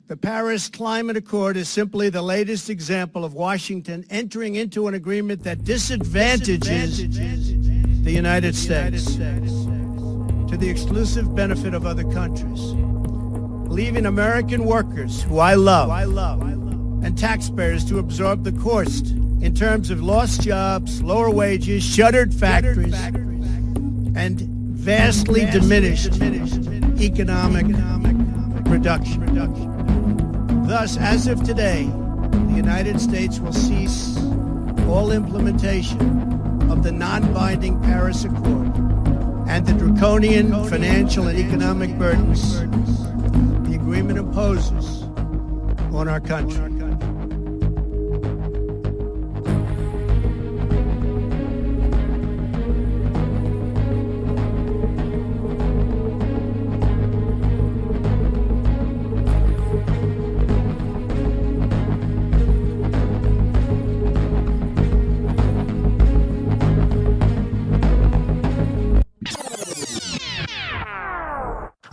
The Paris Climate Accord is simply the latest example of Washington entering into an agreement that disadvantages the United States to the exclusive benefit of other countries, leaving American workers, who I love, and taxpayers to absorb the cost in terms of lost jobs, lower wages, shuttered factories, and vastly diminished economic production. Thus, as of today, the United States will cease all implementation of the non-binding Paris Accord and the draconian financial and economic burdens the agreement imposes on our country.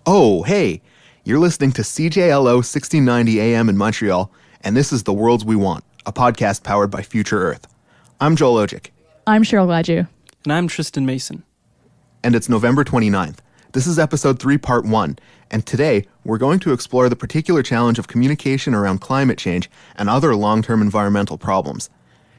Oh, hey, you're listening to CJLO 1690 AM in Montreal, and this is The Worlds We Want, a podcast powered by Future Earth. I'm Joel Ojic. I'm Cheryl Gladue. And I'm Tristan Mason. And it's November 29th. This is episode 3, part 1, and today we're going to explore the particular challenge of communication around climate change and other long-term environmental problems.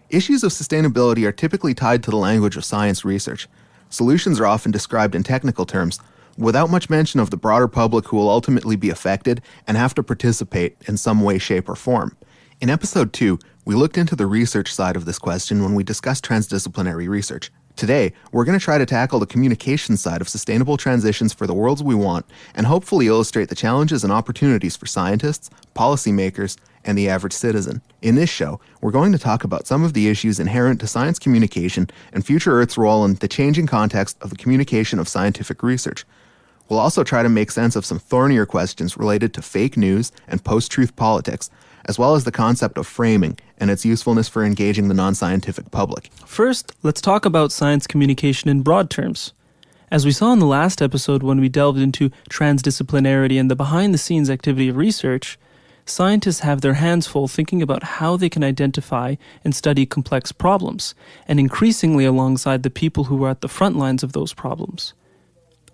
Issues of sustainability are typically tied to the language of science research. Solutions are often described in technical terms, without much mention of the broader public who will ultimately be affected and have to participate in some way, shape, or form. In episode 2, we looked into the research side of this question when we discussed transdisciplinary research. Today, we're going to try to tackle the communication side of sustainable transitions for the worlds we want and hopefully illustrate the challenges and opportunities for scientists, policymakers, and the average citizen. In this show, we're going to talk about some of the issues inherent to science communication and Future Earth's role in the changing context of the communication of scientific research. We'll also try to make sense of some thornier questions related to fake news and post-truth politics, as well as the concept of framing and its usefulness for engaging the non-scientific public. First, let's talk about science communication in broad terms. As we saw in the last episode when we delved into transdisciplinarity and the behind-the-scenes activity of research, scientists have their hands full thinking about how they can identify and study complex problems, and increasingly alongside the people who are at the front lines of those problems.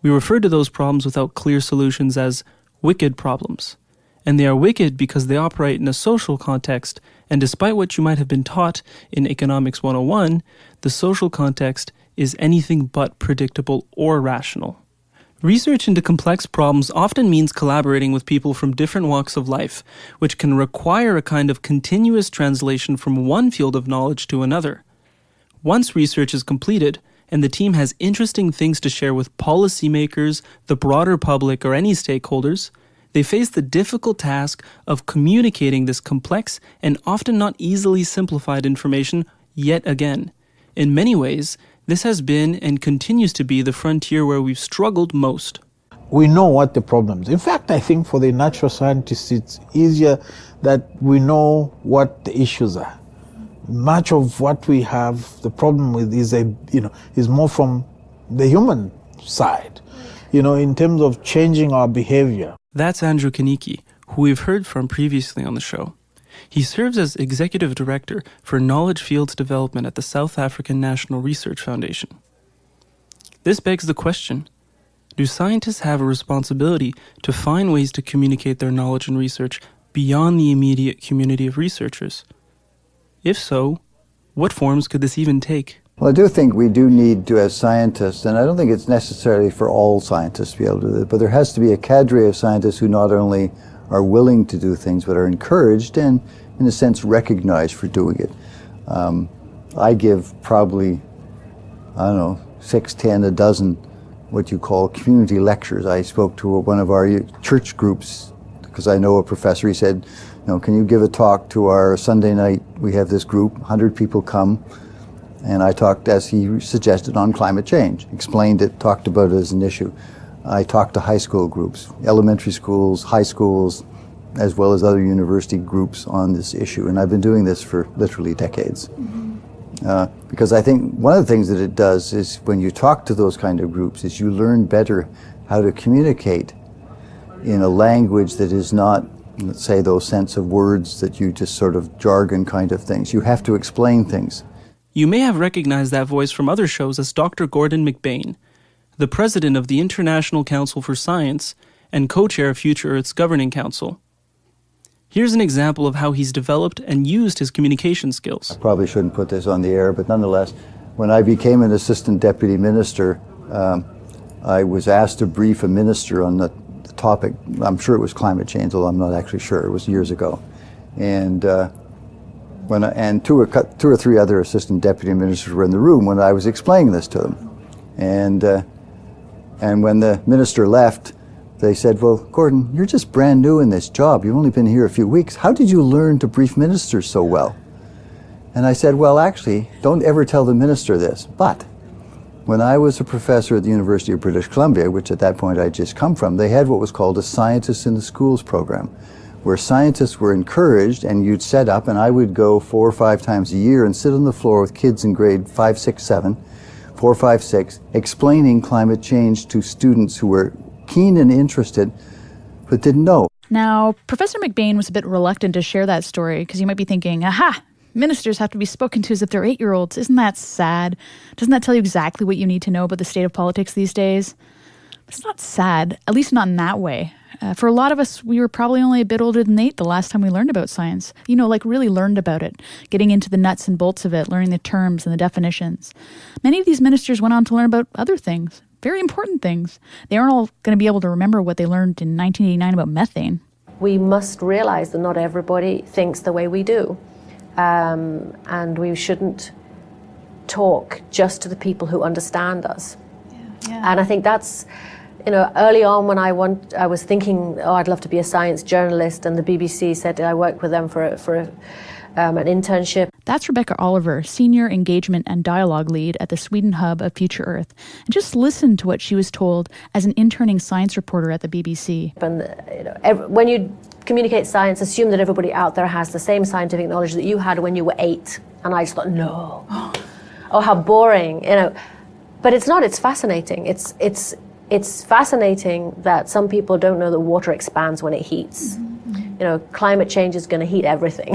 We refer to those problems without clear solutions as wicked problems. And they are wicked because they operate in a social context, and despite what you might have been taught in Economics 101, the social context is anything but predictable or rational. Research into complex problems often means collaborating with people from different walks of life, which can require a kind of continuous translation from one field of knowledge to another. Once research is completed, and the team has interesting things to share with policymakers, the broader public, or any stakeholders, they face the difficult task of communicating this complex and often not easily simplified information yet again. In many ways, this has been and continues to be the frontier where we've struggled most. We know what the problems. In fact, I think for the natural scientists, it's easier that we know what the issues are. Much of what we have the problem with is more from the human side, in terms of changing our behavior. That's Andrew Kaniki, who we've heard from previously on the show. He serves as Executive Director for Knowledge Fields Development at the South African National Research Foundation. This begs the question, do scientists have a responsibility to find ways to communicate their knowledge and research beyond the immediate community of researchers? If so, what forms could this even take? Well, I do think we do need to, as scientists, and I don't think it's necessarily for all scientists to be able to do it, but there has to be a cadre of scientists who not only are willing to do things, but are encouraged and, in a sense, recognized for doing it. I give probably, 6, 10, a dozen what you call community lectures. I spoke to one of our church groups, because I know a professor. He said, can you give a talk to our Sunday night? We have this group, 100 people come, and I talked, as he suggested, on climate change, explained it, talked about it as an issue. I talked to high school groups, elementary schools, high schools, as well as other university groups on this issue, and I've been doing this for literally decades. Because I think one of the things that it does is when you talk to those kind of groups is you learn better how to communicate in a language that is not let's say, those sense of words that you just sort of jargon kind of things. You have to explain things. You may have recognized that voice from other shows as Dr. Gordon McBain, the president of the International Council for Science and co-chair of Future Earth's Governing Council. Here's an example of how he's developed and used his communication skills. I probably shouldn't put this on the air, but nonetheless, when I became an assistant deputy minister, I was asked to brief a minister on the topic. I'm sure it was climate change, although I'm not actually sure. It was years ago. And two or three other assistant deputy ministers were in the room when I was explaining this to them. And when the minister left, they said, well, Gordon, you're just brand new in this job. You've only been here a few weeks. How did you learn to brief ministers so well? And I said, well, actually, don't ever tell the minister this. But when I was a professor at the University of British Columbia, which at that point I'd just come from, they had what was called a Scientists in the Schools program, where scientists were encouraged, and you'd set up, and I would go 4 or 5 times a year and sit on the floor with kids in grade 5, 6, 7, 4, 5, 6, explaining climate change to students who were keen and interested, but didn't know. Now, Professor McBain was a bit reluctant to share that story because you might be thinking, aha, ministers have to be spoken to as if they're 8-year-olds. Isn't that sad? Doesn't that tell you exactly what you need to know about the state of politics these days? But it's not sad, at least not in that way. For a lot of us, we were probably only a bit older than 8 the last time we learned about science. You know, like really learned about it, getting into the nuts and bolts of it, learning the terms and the definitions. Many of these ministers went on to learn about other things. Very important things. They aren't all going to be able to remember what they learned in 1989 about methane. We must realize that not everybody thinks the way we do. And we shouldn't talk just to the people who understand us. Yeah. And I think that's, early on when I was thinking, I'd love to be a science journalist, and the BBC said I worked with them for an internship. That's Rebecca Oliver, Senior Engagement and Dialogue Lead at the Sweden hub of Future Earth. And just listen to what she was told as an interning science reporter at the BBC. And when you communicate science, assume that everybody out there has the same scientific knowledge that you had when you were 8. And I just thought, no. Oh, how boring. But it's not. It's fascinating. It's fascinating that some people don't know that water expands when it heats. Mm-hmm. Climate change is going to heat everything.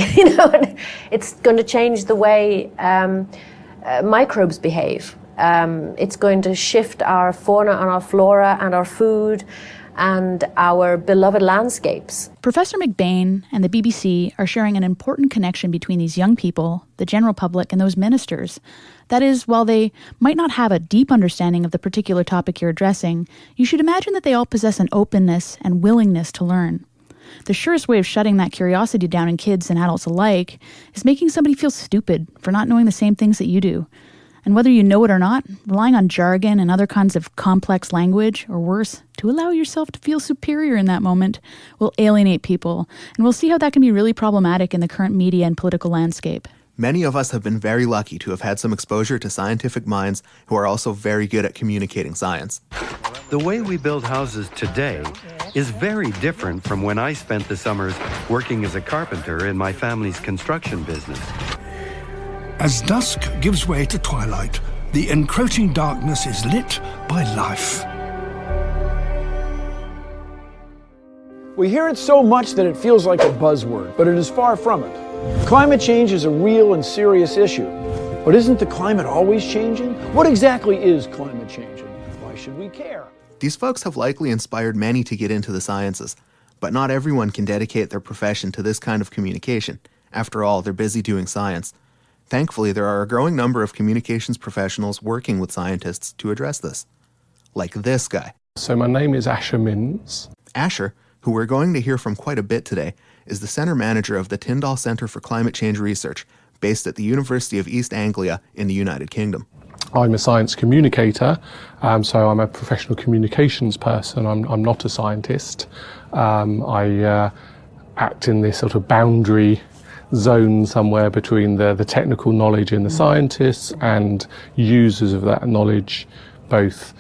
It's going to change the way microbes behave. It's going to shift our fauna and our flora and our food and our beloved landscapes. Professor McBain and the BBC are sharing an important connection between these young people, the general public, and those ministers. That is, while they might not have a deep understanding of the particular topic you're addressing, you should imagine that they all possess an openness and willingness to learn. The surest way of shutting that curiosity down in kids and adults alike is making somebody feel stupid for not knowing the same things that you do. And whether you know it or not, relying on jargon and other kinds of complex language, or worse, to allow yourself to feel superior in that moment, will alienate people. And we'll see how that can be really problematic in the current media and political landscape. Many of us have been very lucky to have had some exposure to scientific minds who are also very good at communicating science. The way we build houses today is very different from when I spent the summers working as a carpenter in my family's construction business. As dusk gives way to twilight, the encroaching darkness is lit by life. We hear it so much that it feels like a buzzword, but it is far from it. Climate change is a real and serious issue. But isn't the climate always changing? What exactly is climate change, and why should we care? These folks have likely inspired many to get into the sciences, but not everyone can dedicate their profession to this kind of communication. After all, they're busy doing science. Thankfully, there are a growing number of communications professionals working with scientists to address this. Like this guy. So my name is Asscher. Asscher, who we're going to hear from quite a bit today, is the center manager of the Tyndall Centre for Climate Change Research, based at the University of East Anglia in the United Kingdom. I'm a science communicator, so I'm a professional communications person. I'm not a scientist. I act in this sort of boundary zone somewhere between the technical knowledge in the scientists and users of that knowledge, both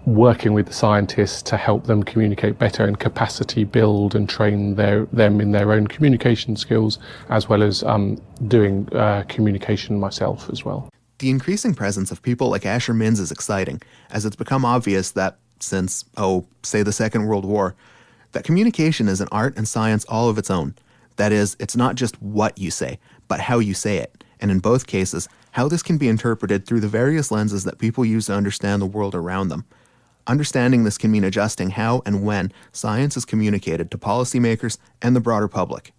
working with the scientists to help them communicate better and capacity build and train them in their own communication skills, as well as doing communication myself as well. The increasing presence of people like Asscher is exciting, as it's become obvious that since, say the Second World War, that communication is an art and science all of its own. That is, it's not just what you say, but how you say it, and in both cases, how this can be interpreted through the various lenses that people use to understand the world around them. Understanding this can mean adjusting how and when science is communicated to policymakers and the broader public.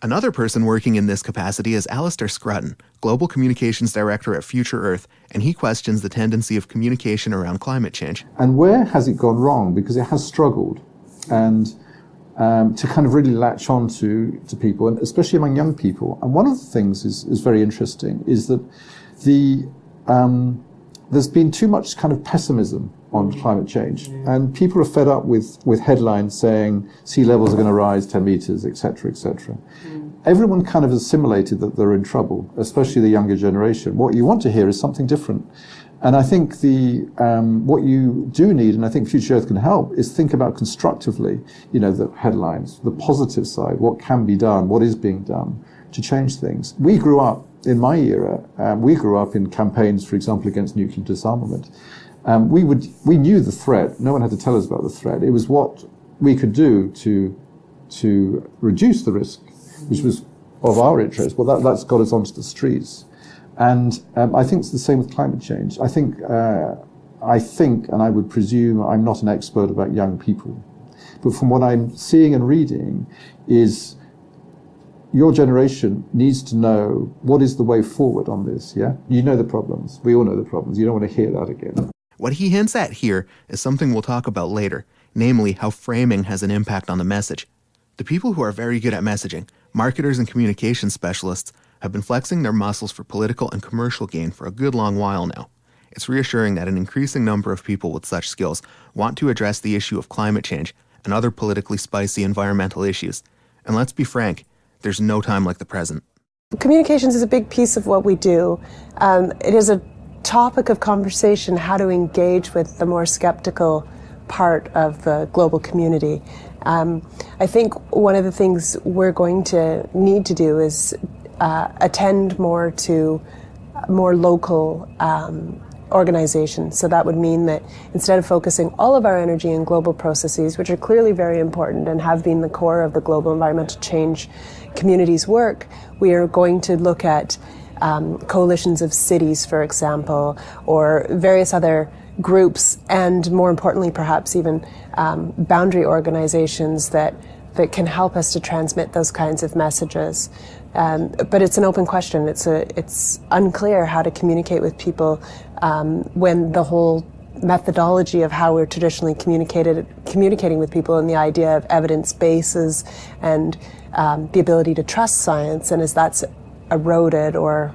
Another person working in this capacity is Alistair Scrutton, Global Communications Director at Future Earth, and he questions the tendency of communication around climate change. And where has it gone wrong? Because it has struggled, and to kind of really latch on to people, and especially among young people. And one of the things is very interesting is that there's been too much kind of pessimism on climate change, and people are fed up with headlines saying sea levels are going to rise 10 meters, etc., etc. Everyone kind of assimilated that they're in trouble, especially the younger generation. What you want to hear is something different. And I think what you do need, and I think Future Earth can help, is think about constructively, the headlines, the positive side, what can be done, what is being done to change things. We grew up, in my era, we grew up in campaigns, for example, against nuclear disarmament. We knew the threat. No one had to tell us about the threat. It was what we could do to reduce the risk, which was of our interest. Well, that's got us onto the streets. And I think it's the same with climate change. I think, and I would presume, I'm not an expert about young people, but from what I'm seeing and reading is your generation needs to know what is the way forward on this, yeah? You know the problems. We all know the problems. You don't want to hear that again. What he hints at here is something we'll talk about later, namely how framing has an impact on the message. The people who are very good at messaging, marketers and communication specialists, have been flexing their muscles for political and commercial gain for a good long while now. It's reassuring that an increasing number of people with such skills want to address the issue of climate change and other politically spicy environmental issues. And let's be frank, there's no time like the present. Communications is a big piece of what we do. It is a topic of conversation how to engage with the more skeptical part of the global community. I think one of the things we're going to need to do is attend more to more local organizations. So that would mean that instead of focusing all of our energy in global processes, which are clearly very important and have been the core of the global environmental change community's work, we are going to look at coalitions of cities, for example, or various other groups, and more importantly, perhaps even boundary organizations that can help us to transmit those kinds of messages. But it's an open question. It's unclear how to communicate with people when the whole methodology of how we're traditionally communicating with people, and the idea of evidence bases and the ability to trust science, and as that's eroded or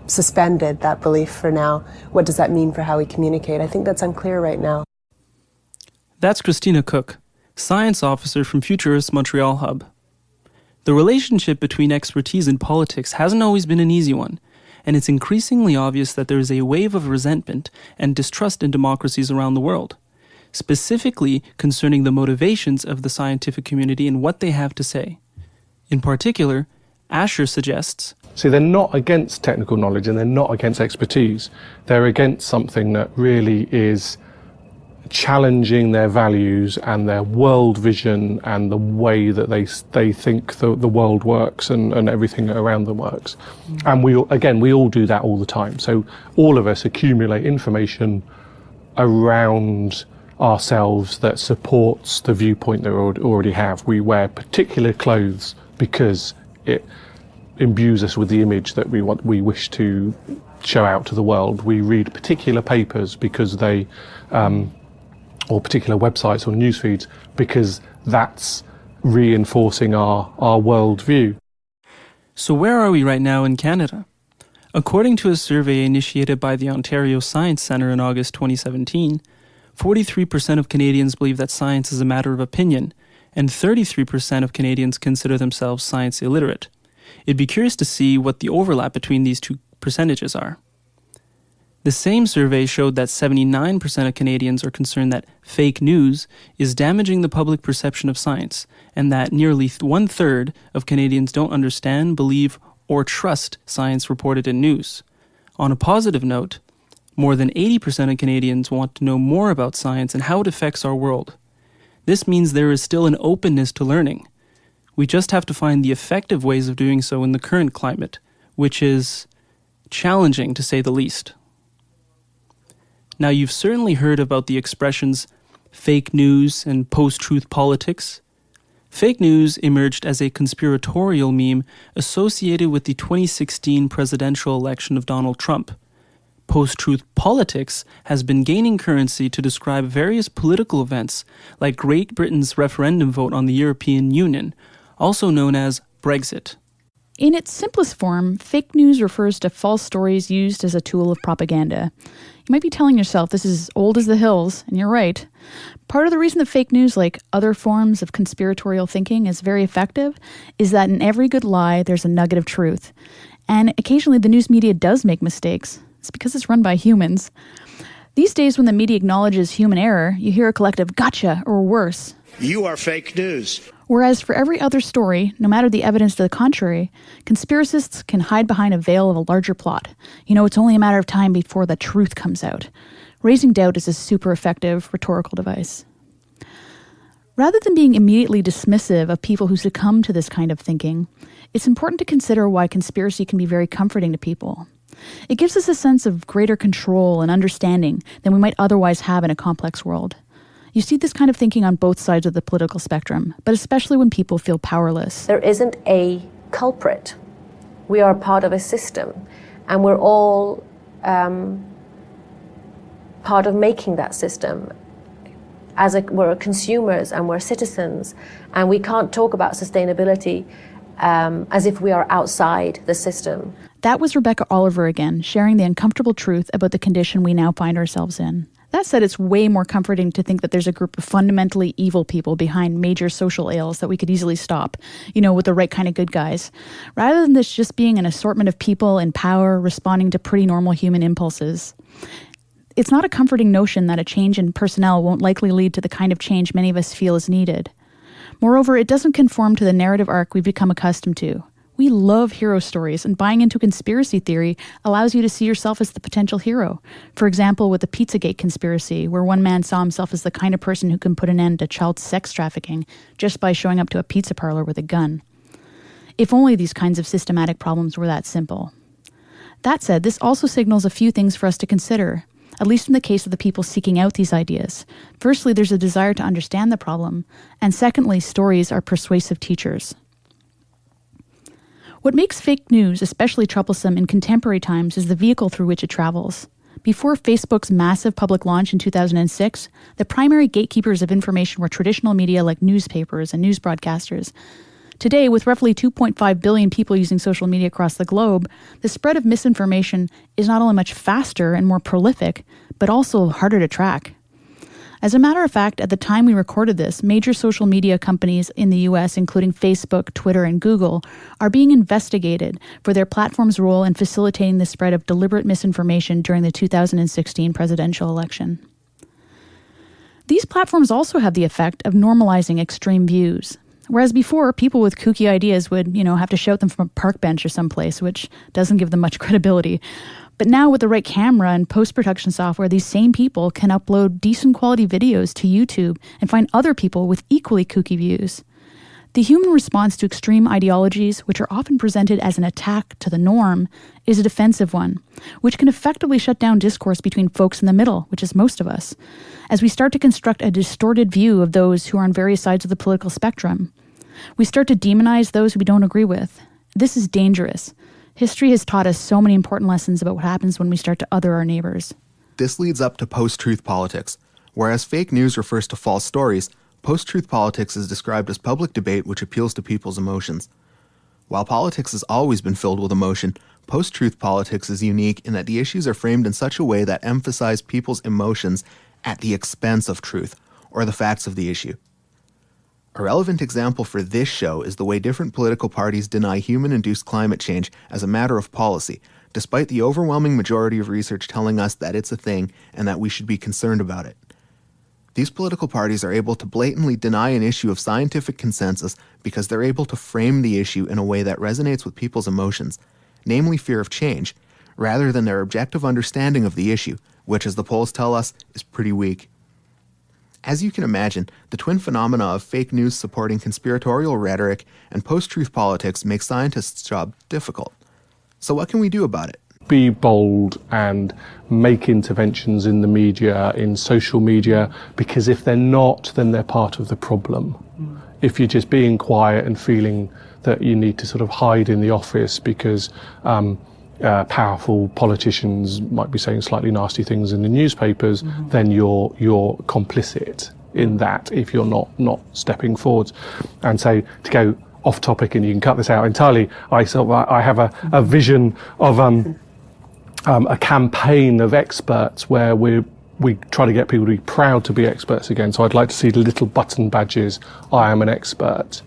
suspended, that belief for now, what does that mean for how we communicate? I think that's unclear right now. That's Christina Cooke, science officer from Future Earth's Montreal hub. The relationship between expertise and politics hasn't always been an easy one, and it's increasingly obvious that there is a wave of resentment and distrust in democracies around the world, specifically concerning the motivations of the scientific community and what they have to say. In particular, Asscher suggests, see, they're not against technical knowledge and they're not against expertise. They're against something that really is challenging their values and their world vision and the way that they think the world works and everything around them works. And we all do that all the time. So all of us accumulate information around ourselves that supports the viewpoint that we already have. We wear particular clothes because it imbues us with the image that we wish to show out to the world. We read particular papers because they or particular websites or news feeds because that's reinforcing our worldview. So where are we right now in Canada? According to a survey initiated by the Ontario Science Centre in August 2017, 43% of Canadians believe that science is a matter of opinion, and 33% of Canadians consider themselves science illiterate. It'd be curious to see what the overlap between these two percentages are. The same survey showed that 79% of Canadians are concerned that fake news is damaging the public perception of science, and that nearly one-third of Canadians don't understand, believe, or trust science reported in news. On a positive note, more than 80% of Canadians want to know more about science and how it affects our world. This means there is still an openness to learning. We just have to find the effective ways of doing so in the current climate, which is challenging to say the least. Now, you've certainly heard about the expressions fake news and post-truth politics. Fake news emerged as a conspiratorial meme associated with the 2016 presidential election of Donald Trump. Post-truth politics has been gaining currency to describe various political events, like Great Britain's referendum vote on the European Union, also known as Brexit. In its simplest form, fake news refers to false stories used as a tool of propaganda. You might be telling yourself this is old as the hills, and you're right. Part of the reason that fake news, like other forms of conspiratorial thinking, is very effective is that in every good lie, there's a nugget of truth. And occasionally the news media does make mistakes. It's because it's run by humans. These days, when the media acknowledges human error, you hear a collective gotcha or worse. You are fake news. Whereas for every other story, no matter the evidence to the contrary, conspiracists can hide behind a veil of a larger plot. It's only a matter of time before the truth comes out. Raising doubt is a super effective rhetorical device. Rather than being immediately dismissive of people who succumb to this kind of thinking, it's important to consider why conspiracy can be very comforting to people. It gives us a sense of greater control and understanding than we might otherwise have in a complex world. You see this kind of thinking on both sides of the political spectrum, but especially when people feel powerless. There isn't a culprit. We are part of a system, and we're all part of making that system. We're consumers and we're citizens, and we can't talk about sustainability as if we are outside the system. That was Rebecca Oliver again, sharing the uncomfortable truth about the condition we now find ourselves in. That said, it's way more comforting to think that there's a group of fundamentally evil people behind major social ills that we could easily stop, with the right kind of good guys, rather than this just being an assortment of people in power responding to pretty normal human impulses. It's not a comforting notion that a change in personnel won't likely lead to the kind of change many of us feel is needed. Moreover, it doesn't conform to the narrative arc we've become accustomed to. We love hero stories, and buying into conspiracy theory allows you to see yourself as the potential hero. For example, with the Pizzagate conspiracy, where one man saw himself as the kind of person who can put an end to child sex trafficking just by showing up to a pizza parlor with a gun. If only these kinds of systematic problems were that simple. That said, this also signals a few things for us to consider, at least in the case of the people seeking out these ideas. Firstly, there's a desire to understand the problem, and secondly, stories are persuasive teachers. What makes fake news especially troublesome in contemporary times is the vehicle through which it travels. Before Facebook's massive public launch in 2006, the primary gatekeepers of information were traditional media like newspapers and news broadcasters. Today, with roughly 2.5 billion people using social media across the globe, the spread of misinformation is not only much faster and more prolific, but also harder to track. As a matter of fact, at the time we recorded this, major social media companies in the US, including Facebook, Twitter, and Google, are being investigated for their platform's role in facilitating the spread of deliberate misinformation during the 2016 presidential election. These platforms also have the effect of normalizing extreme views. Whereas before, people with kooky ideas would, have to shout them from a park bench or someplace, which doesn't give them much credibility. But now with the right camera and post-production software, these same people can upload decent quality videos to YouTube and find other people with equally kooky views. The human response to extreme ideologies, which are often presented as an attack to the norm, is a defensive one, which can effectively shut down discourse between folks in the middle, which is most of us, as we start to construct a distorted view of those who are on various sides of the political spectrum. We start to demonize those who we don't agree with. This is dangerous. History has taught us so many important lessons about what happens when we start to other our neighbors. This leads up to post-truth politics. Whereas fake news refers to false stories, post-truth politics is described as public debate which appeals to people's emotions. While politics has always been filled with emotion, post-truth politics is unique in that the issues are framed in such a way that emphasize people's emotions at the expense of truth, or the facts of the issue. A relevant example for this show is the way different political parties deny human-induced climate change as a matter of policy, despite the overwhelming majority of research telling us that it's a thing and that we should be concerned about it. These political parties are able to blatantly deny an issue of scientific consensus because they're able to frame the issue in a way that resonates with people's emotions, namely fear of change, rather than their objective understanding of the issue, which, as the polls tell us, is pretty weak. As you can imagine, the twin phenomena of fake news supporting conspiratorial rhetoric and post-truth politics make scientists' job difficult. So what can we do about it? Be bold and make interventions in the media, in social media, because if they're not, then they're part of the problem. If you're just being quiet and feeling that you need to sort of hide in the office because powerful politicians might be saying slightly nasty things in the newspapers, then you're complicit in that if you're not stepping forwards. And so to go off topic, and you can cut this out entirely, I have a vision of a campaign of experts where we try to get people to be proud to be experts again. So I'd like to see the little button badges, I am an expert,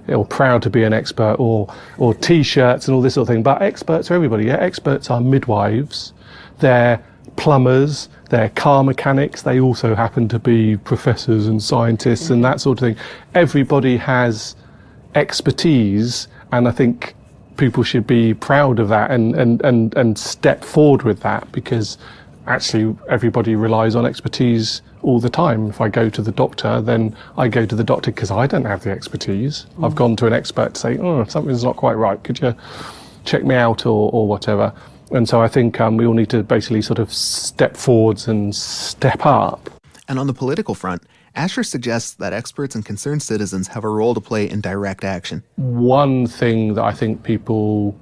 or proud to be an expert, or T-shirts and all this sort of thing. But experts are everybody. Yeah? Experts are midwives, they're plumbers, they're car mechanics, they also happen to be professors and scientists and that sort of thing. Everybody has expertise, and I think people should be proud of that and step forward with that, because actually everybody relies on expertise all the time. If I go to the doctor, then I go to the doctor because I don't have the expertise. I've gone to an expert to say, something's not quite right, could you check me out or whatever. And so I think we all need to basically sort of step forwards and step up. And on the political front, Asscher suggests that experts and concerned citizens have a role to play in direct action. One thing that I think people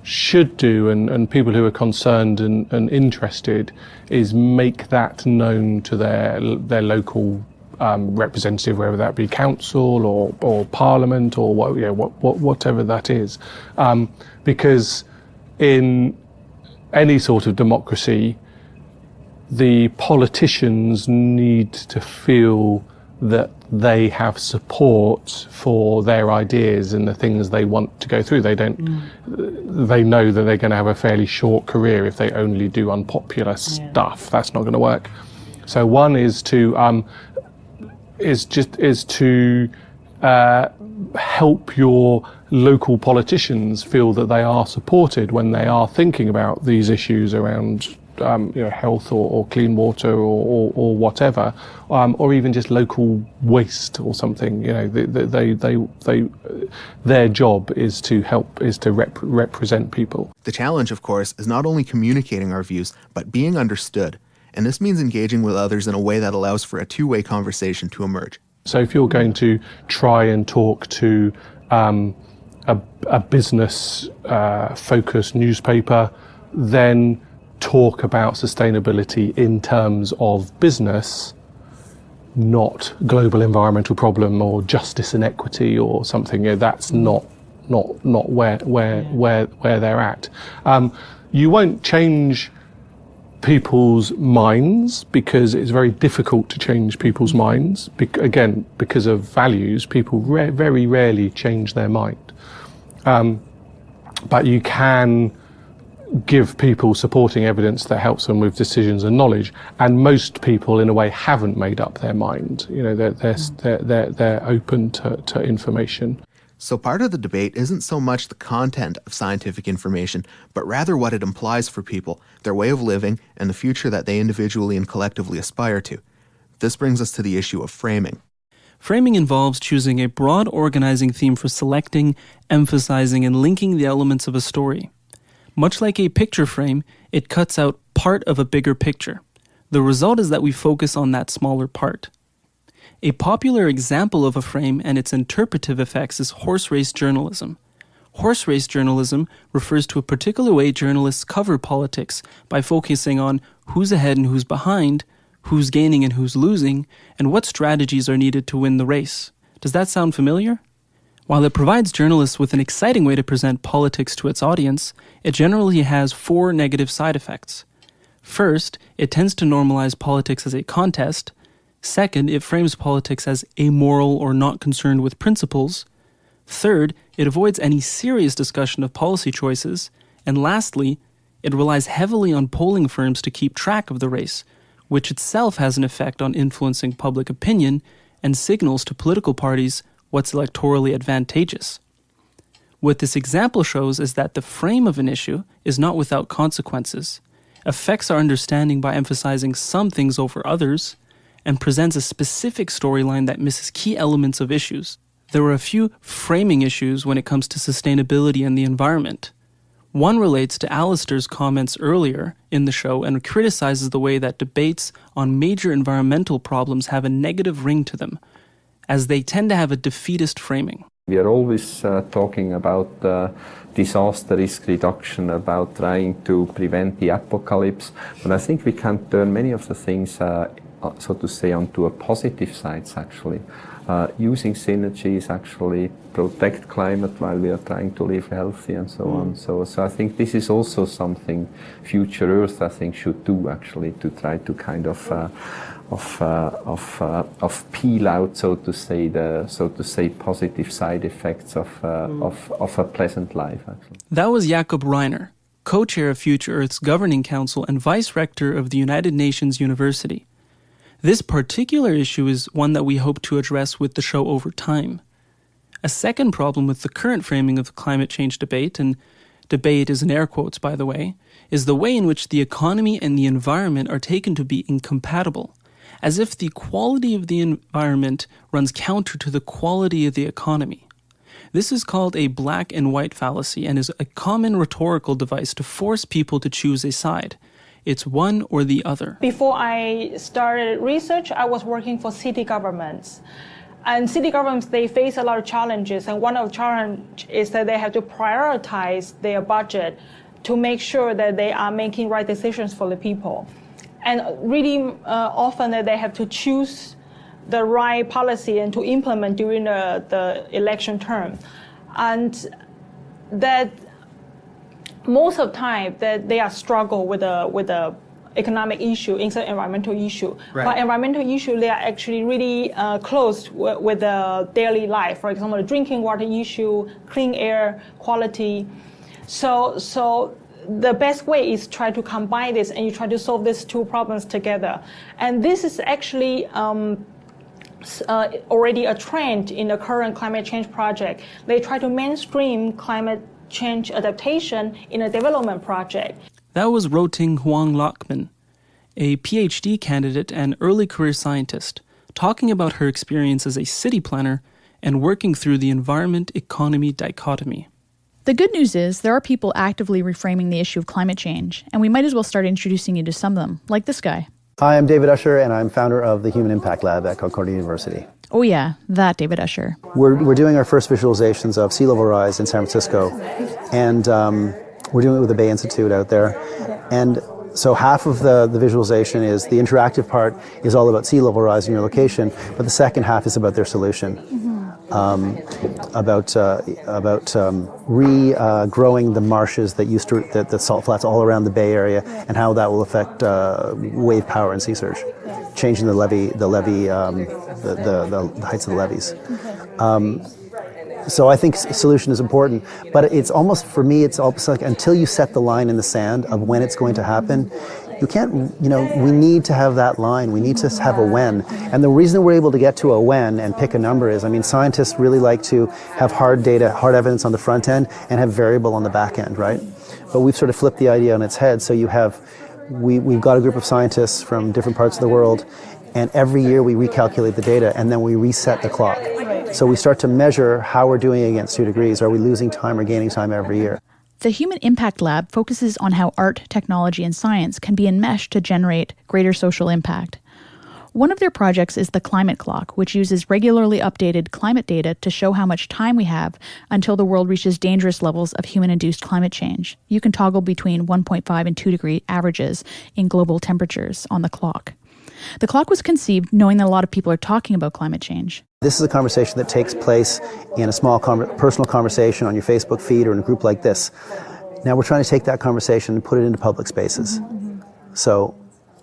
should do, and people who are concerned and interested, is make that known to their local representative, whether that be council or parliament or whatever that is. Because in any sort of democracy, the politicians need to feel that they have support for their ideas and the things they want to go through. They know that they're going to have a fairly short career if they only do unpopular stuff. That's not going to work. So one is to help your local politicians feel that they are supported when they are thinking about these issues around health or clean water or whatever, or even just local waste or something. Their job is to help, is to represent people. The challenge, of course, is not only communicating our views, but being understood. And this means engaging with others in a way that allows for a two-way conversation to emerge. So if you're going to try and talk to a business focused newspaper, then talk about sustainability in terms of business, not global environmental problem or justice and equity or something. That's not where they're at. You won't change people's minds, because it's very difficult to change people's minds. Again, because of values, people very rarely change their mind. But you can give people supporting evidence that helps them with decisions and knowledge, and most people in a way haven't made up their mind. They're open to information. So part of the debate isn't so much the content of scientific information, but rather what it implies for people, their way of living, and the future that they individually and collectively aspire to. This brings us to the issue of framing. Framing involves choosing a broad organizing theme for selecting, emphasizing, and linking the elements of a story. Much like a picture frame, it cuts out part of a bigger picture. The result is that we focus on that smaller part. A popular example of a frame and its interpretive effects is horse-race journalism. Horse-race journalism refers to a particular way journalists cover politics by focusing on who's ahead and who's behind, who's gaining and who's losing, and what strategies are needed to win the race. Does that sound familiar? While it provides journalists with an exciting way to present politics to its audience, it generally has 4 negative side effects. First, it tends to normalize politics as a contest. Second, it frames politics as amoral or not concerned with principles. Third, it avoids any serious discussion of policy choices. And lastly, it relies heavily on polling firms to keep track of the race, which itself has an effect on influencing public opinion and signals to political parties what's electorally advantageous. What this example shows is that the frame of an issue is not without consequences, affects our understanding by emphasizing some things over others, and presents a specific storyline that misses key elements of issues. There were a few framing issues when it comes to sustainability and the environment. One relates to Alistair's comments earlier in the show and criticizes the way that debates on major environmental problems have a negative ring to them, as they tend to have a defeatist framing. We are always talking about disaster risk reduction, about trying to prevent the apocalypse, but I think we can turn many of the things, so to say, onto a positive side, actually. Using synergies, actually protect climate while we are trying to live healthy and so on. So I think this is also something future Earth, I think, should do, actually, to try to kind of peel out, so to say, positive side effects of a pleasant life, actually. That was Jakob Reiner, co-chair of Future Earth's Governing Council and vice-rector of the United Nations University. This particular issue is one that we hope to address with the show over time. A second problem with the current framing of the climate change debate, and debate is in air quotes, by the way, is the way in which the economy and the environment are taken to be incompatible, as if the quality of the environment runs counter to the quality of the economy. This is called a black and white fallacy and is a common rhetorical device to force people to choose a side. It's one or the other. Before I started research, I was working for city governments. And city governments, they face a lot of challenges. And one of the challenges is that they have to prioritize their budget to make sure that they are making right decisions for the people. And really often that they have to choose the right policy and to implement during the election term. And that most of the time that they are struggle with the economic issue instead of environmental issue. Right. But environmental issue, they are actually really close with the daily life. For example, the drinking water issue, clean air quality. So the best way is try to combine this and you try to solve these two problems together. And this is actually already a trend in the current climate change project. They try to mainstream climate change adaptation in a development project. That was Roting Hwang Lachman, a PhD candidate and early career scientist, talking about her experience as a city planner and working through the environment-economy dichotomy. The good news is there are people actively reframing the issue of climate change, and we might as well start introducing you to some of them, like this guy. Hi, I'm David Usher, and I'm founder of the Human Impact Lab at Concordia University. Oh yeah, that David Usher. We're doing our first visualizations of sea level rise in San Francisco, and we're doing it with the Bay Institute out there. And so half of the visualization is the interactive part is all about sea level rise in your location, but the second half is about their solution. About regrowing the marshes that used to the salt flats all around the Bay Area, and how that will affect wave power and sea surge, changing the heights of the levees. So I think solution is important, but it's almost, for me, it's almost like until you set the line in the sand of when it's going to happen, you can't, we need to have that line. We need to have a when. And the reason we're able to get to a when and pick a number is, scientists really like to have hard data, hard evidence on the front end and have variable on the back end, right? But we've sort of flipped the idea on its head. So we've got a group of scientists from different parts of the world, and every year we recalculate the data and then we reset the clock. So we start to measure how we're doing against 2 degrees. Are we losing time or gaining time every year? The Human Impact Lab focuses on how art, technology, and science can be enmeshed to generate greater social impact. One of their projects is the Climate Clock, which uses regularly updated climate data to show how much time we have until the world reaches dangerous levels of human-induced climate change. You can toggle between 1.5 and 2 degree averages in global temperatures on the clock. The clock was conceived knowing that a lot of people are talking about climate change. This is a conversation that takes place in a small personal conversation on your Facebook feed or in a group like this. Now we're trying to take that conversation and put it into public spaces.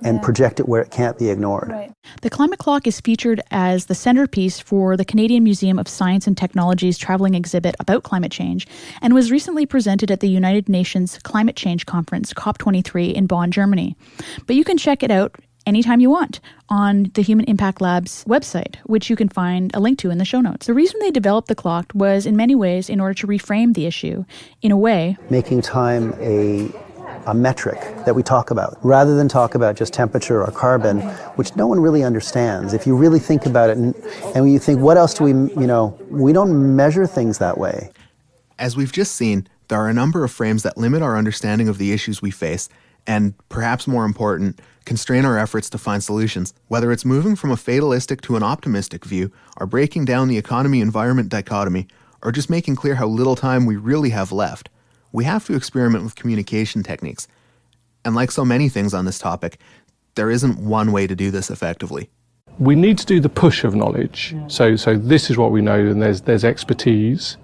And project it where it can't be ignored. Right. The Climate Clock is featured as the centerpiece for the Canadian Museum of Science and Technology's traveling exhibit about climate change, and was recently presented at the United Nations Climate Change Conference, COP23, in Bonn, Germany. But you can check it out anytime you want on the Human Impact Lab's website, which you can find a link to in the show notes. The reason they developed the clock was in many ways in order to reframe the issue in a way making time a a metric that we talk about, rather than talk about just temperature or carbon, which no one really understands. If you really think about it, and when you think, what else do we don't measure things that way. As we've just seen, there are a number of frames that limit our understanding of the issues we face, and perhaps more important, constrain our efforts to find solutions. Whether it's moving from a fatalistic to an optimistic view, or breaking down the economy-environment dichotomy, or just making clear how little time we really have left, we have to experiment with communication techniques. And like so many things on this topic, there isn't one way to do this effectively. We need to do the push of knowledge. So this is what we know, and there's expertise,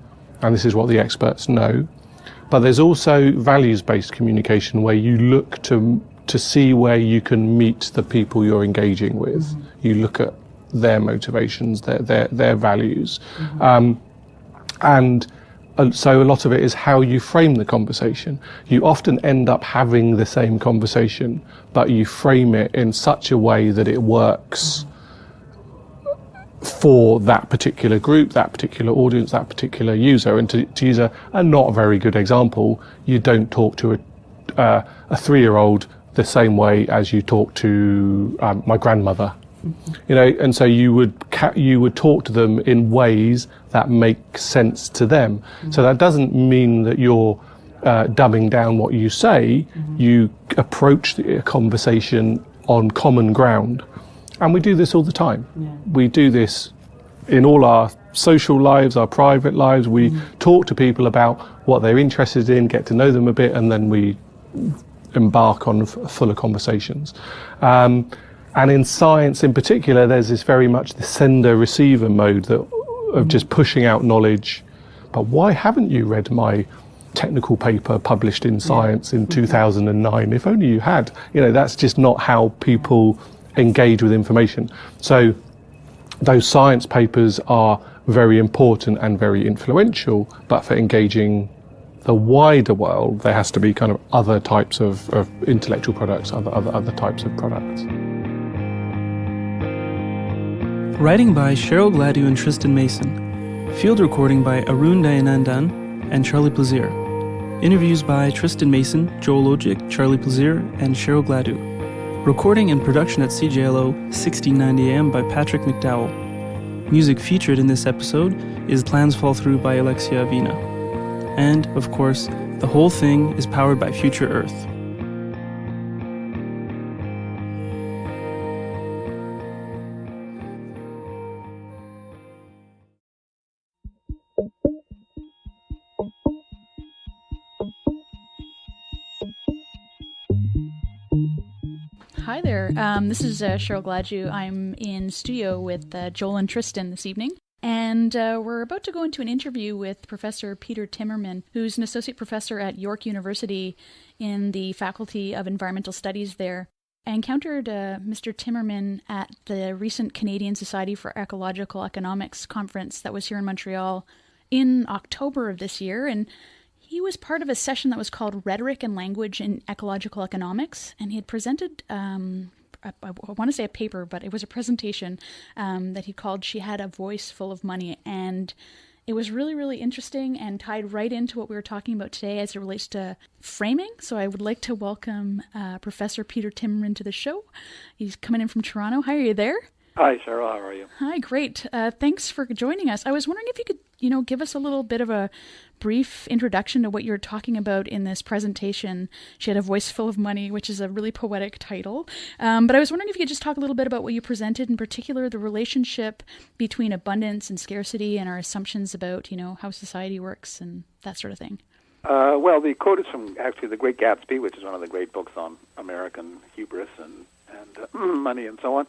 and this is what the experts know. But there's also values-based communication where you look to see where you can meet the people you're engaging with. You look at their motivations, their values. So a lot of it is how you frame the conversation. You often end up having the same conversation, but you frame it in such a way that it works for that particular group, that particular audience, that particular user. And to use a not very good example, you don't talk to a 3-year-old the same way as you talk to my grandmother. And so you would talk to them in ways that make sense to them. So that doesn't mean that you're dumbing down what you say. You approach the conversation on common ground. And we do this all the time. We do this in all our social lives, our private lives. We talk to people about what they're interested in, get to know them a bit, and then we embark on fuller conversations. And in science in particular, there's this very much the sender-receiver mode of just pushing out knowledge. But why haven't you read my technical paper published in Science in 2009? If only you had. That's just not how people engage with information. So those science papers are very important and very influential, but for engaging the wider world, there has to be kind of other types of intellectual products, other types of products. Writing by Cheryl Gladu and Tristan Mason. Field recording by Arun Dayanandan and Charlie Plaisir. Interviews by Tristan Mason, Joel Ojic, Charlie Plaisir, and Cheryl Gladu. Recording and production at CJLO 1690 AM by Patrick McDowell. Music featured in this episode is Plans Fall Through by Alexia Avina. And, of course, the whole thing is powered by Future Earth. Hi there. This is Cheryl Gladu. I'm in studio with Joel and Tristan this evening. And we're about to go into an interview with Professor Peter Timmerman, who's an associate professor at York University in the Faculty of Environmental Studies there. I encountered Mr. Timmerman at the recent Canadian Society for Ecological Economics conference that was here in Montreal in October of this year, and he was part of a session that was called Rhetoric and Language in Ecological Economics, and he had presented, I want to say a paper, but it was a presentation that he called She Had a Voice Full of Money, and it was really, really interesting and tied right into what we were talking about today as it relates to framing. So I would like to welcome Professor Peter Timmerman to the show. He's coming in from Toronto. Hi, are you there? Hi, Cheryl. How are you? Hi, great. Thanks for joining us. I was wondering if you could, give us a little bit of a brief introduction to what you're talking about in this presentation. She Had a Voice Full of Money, which is a really poetic title. But I was wondering if you could just talk a little bit about what you presented, in particular the relationship between abundance and scarcity and our assumptions about, how society works and that sort of thing. Well, the quote is from actually The Great Gatsby, which is one of the great books on American hubris and money and so on.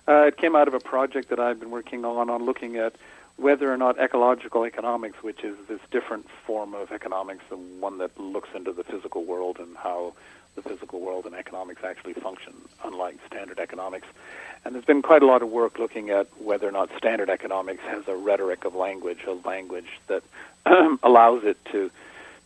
It came out of a project that I've been working on looking at whether or not ecological economics, which is this different form of economics, the one that looks into the physical world and how the physical world and economics actually function, unlike standard economics. And there's been quite a lot of work looking at whether or not standard economics has a rhetoric of language, a language that allows it to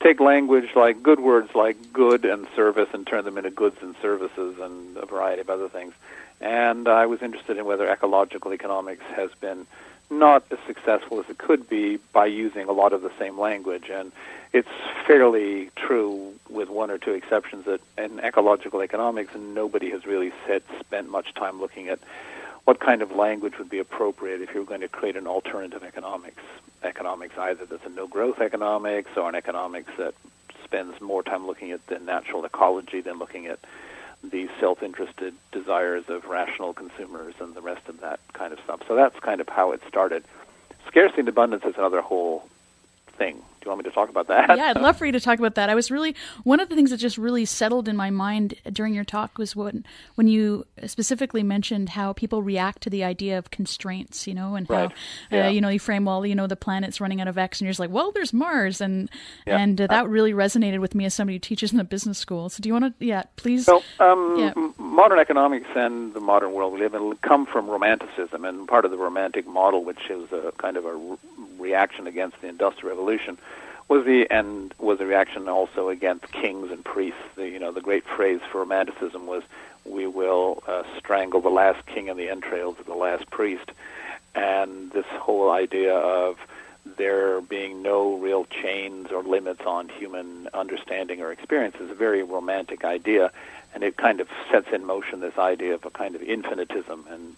take language like good words like good and service and turn them into goods and services and a variety of other things. And I was interested in whether ecological economics has been not as successful as it could be by using a lot of the same language. And it's fairly true, with one or two exceptions, that in ecological economics, nobody has really spent much time looking at what kind of language would be appropriate if you were going to create an alternative economics either that's a no-growth economics or an economics that spends more time looking at the natural ecology than looking at the self-interested desires of rational consumers and the rest of that kind of stuff. So that's kind of how it started. Scarcity and abundance is another whole thing. Do you want me to talk about that? Yeah, I'd love for you to talk about that. One of the things that just really settled in my mind during your talk was when you specifically mentioned how people react to the idea of constraints, and right. how, you frame, the planet's running out of X, and you're just like, well, there's Mars, and that really resonated with me as somebody who teaches in a business school. So do you want to, please? Well, modern economics and the modern world we live in come from Romanticism, and part of the Romantic model, which is a kind of a reaction against the Industrial Revolution, was a reaction also against kings and priests. The great phrase for Romanticism was, "We will strangle the last king in the entrails of the last priest," and this whole idea of there being no real chains or limits on human understanding or experience is a very romantic idea, and it kind of sets in motion this idea of a kind of infinitism, and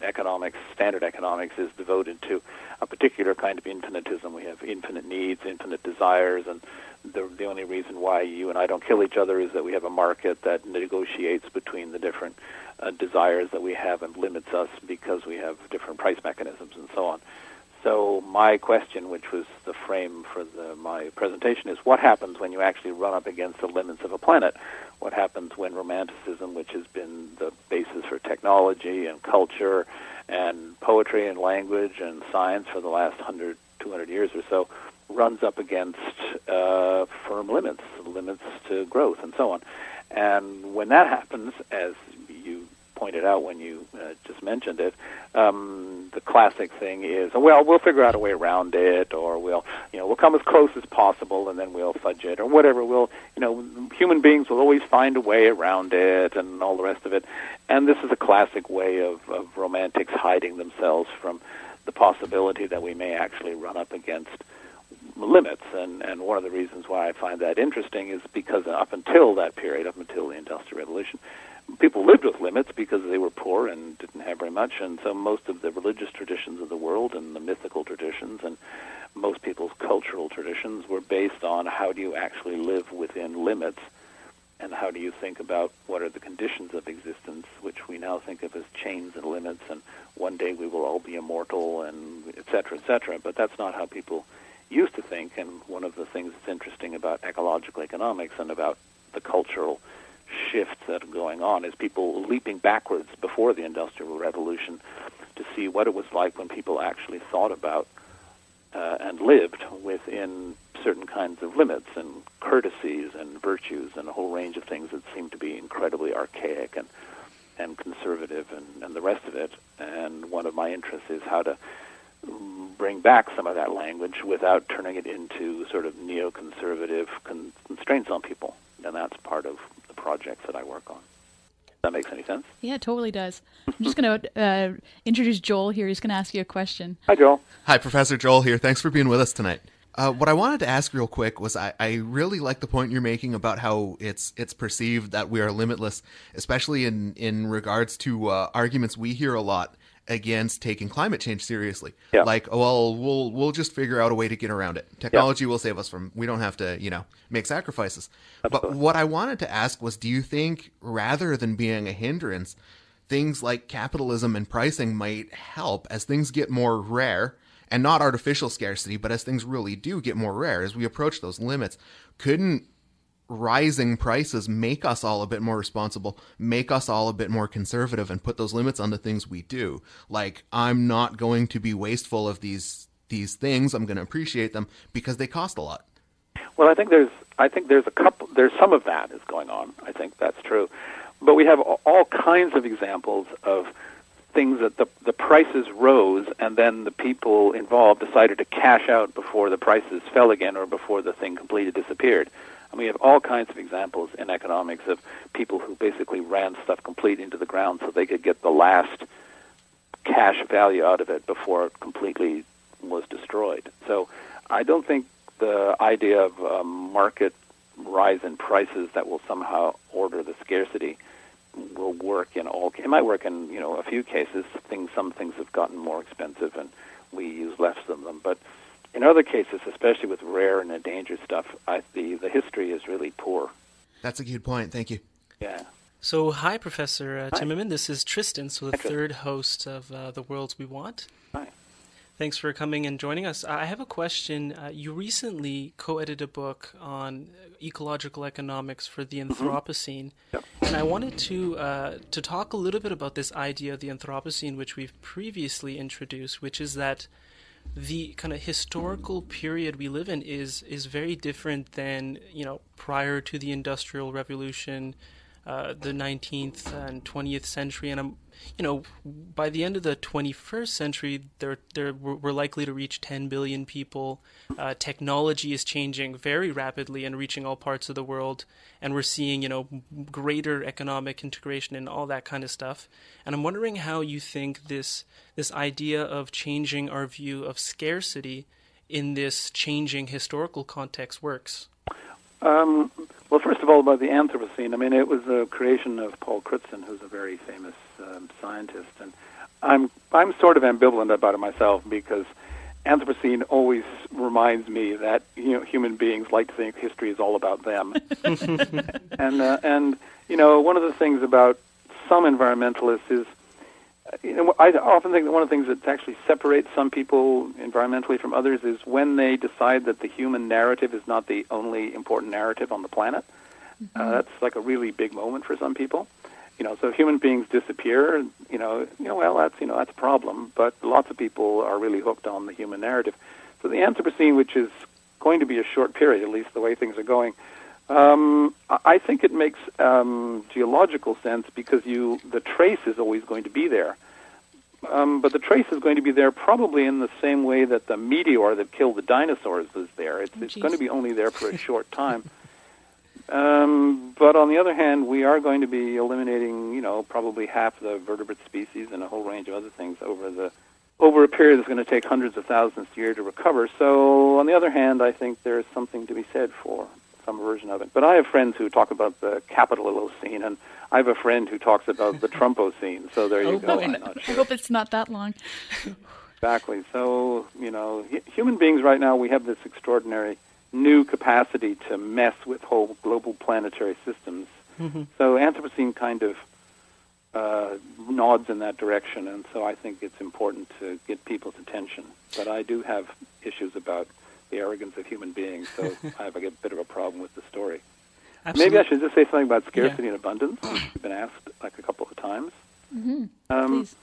standard economics is devoted to a particular kind of infinitism. We have infinite needs, infinite desires, and the only reason why you and I don't kill each other is that we have a market that negotiates between the different desires that we have and limits us because we have different price mechanisms and so on. So my question, which was the frame for my presentation, is what happens when you actually run up against the limits of a planet? What happens when Romanticism, which has been the basis for technology and culture and poetry and language and science for the last 100, 200 years or so, runs up against firm limits to growth and so on? And when that happens, as you pointed out when you just mentioned it, the classic thing is, well, we'll figure out a way around it, or we'll come as close as possible, and then we'll fudge it, or whatever. Human beings will always find a way around it, and all the rest of it. And this is a classic way of romantics hiding themselves from the possibility that we may actually run up against limits. And one of the reasons why I find that interesting is because up until that period, up until the Industrial Revolution, people lived with limits because they were poor and didn't have very much, and so most of the religious traditions of the world and the mythical traditions and most people's cultural traditions were based on how do you actually live within limits, and how do you think about what are the conditions of existence, which we now think of as chains and limits, and one day we will all be immortal, and et cetera, but that's not how people used to think. And one of the things that's interesting about ecological economics and about the cultural shifts that are going on is people leaping backwards before the Industrial Revolution to see what it was like when people actually thought about and lived within certain kinds of limits and courtesies and virtues and a whole range of things that seem to be incredibly archaic and conservative and the rest of it. And one of my interests is how to bring back some of that language without turning it into sort of neoconservative constraints on people. And that's part of the projects that I work on. That makes any sense? Yeah, it totally does. I'm just going to introduce Joel here. He's going to ask you a question. Hi, Joel. Hi, Professor Joel here. Thanks for being with us tonight. What I wanted to ask real quick was I really like the point you're making about how it's perceived that we are limitless, especially in regards to arguments we hear a lot against taking climate change seriously. Yeah. Like, we'll just figure out a way to get around it. Technology will save us we don't have to, make sacrifices. Absolutely. But what I wanted to ask was, do you think rather than being a hindrance, things like capitalism and pricing might help as things get more rare, and not artificial scarcity, but as things really do get more rare, as we approach those limits? Couldn't rising prices make us all a bit more responsible, make us all a bit more conservative, and put those limits on the things we do? Like, I'm not going to be wasteful of these things. I'm going to appreciate them because they cost a lot. Well, I think there's some of that is going on. I think that's true. But we have all kinds of examples of things that the prices rose, and then the people involved decided to cash out before the prices fell again or before the thing completely disappeared. And we have all kinds of examples in economics of people who basically ran stuff completely into the ground so they could get the last cash value out of it before it completely was destroyed. So I don't think the idea of market rise in prices that will somehow order the scarcity will work in all. It might work in a few cases. Some things have gotten more expensive and we use less of them. But in other cases, especially with rare and endangered stuff, the history is really poor. That's a good point. Thank you. Yeah. So, hi, Professor Timmerman. This is Tristan, the third host of The Worlds We Want. Hi. Thanks for coming and joining us. I have a question. You recently co-edited a book on ecological economics for the Anthropocene. Yep. And I wanted to talk a little bit about this idea of the Anthropocene, which we've previously introduced, which is that the kind of historical period we live in is very different than, prior to the Industrial Revolution, the 19th and 20th century. And by the end of the 21st century, we're likely to reach 10 billion people. Technology is changing very rapidly and reaching all parts of the world. And we're seeing, greater economic integration and all that kind of stuff. And I'm wondering how you think this idea of changing our view of scarcity in this changing historical context works. Well, first of all, about the Anthropocene, it was a creation of Paul Crusoe, who's a very famous scientist, and I'm sort of ambivalent about it myself because Anthropocene always reminds me that human beings like to think history is all about them, and one of the things about some environmentalists is. I often think that one of the things that actually separates some people environmentally from others is when they decide that the human narrative is not the only important narrative on the planet. That's like a really big moment for some people. So if human beings disappear, that's a problem. But lots of people are really hooked on the human narrative. So the Anthropocene, which is going to be a short period, at least the way things are going, I think it makes geological sense because the trace is always going to be there. But the trace is going to be there probably in the same way that the meteor that killed the dinosaurs was there. It's going to be only there for a short time. But on the other hand, we are going to be eliminating, probably half the vertebrate species and a whole range of other things over a period that's going to take hundreds of thousands of years to recover. So on the other hand, I think there's something to be said for some version of it. But I have friends who talk about the Capitalocene, and I have a friend who talks about the Trumpocene. So there you go. Boy. I'm not sure. I hope it's not that long. Exactly. So, human beings right now, we have this extraordinary new capacity to mess with whole global planetary systems. So Anthropocene kind of nods in that direction, and so I think it's important to get people's attention. But I do have issues about the arrogance of human beings, so I have a bit of a problem with the story. Absolutely. Maybe I should just say something about scarcity and abundance. I've been asked a couple of times. Please.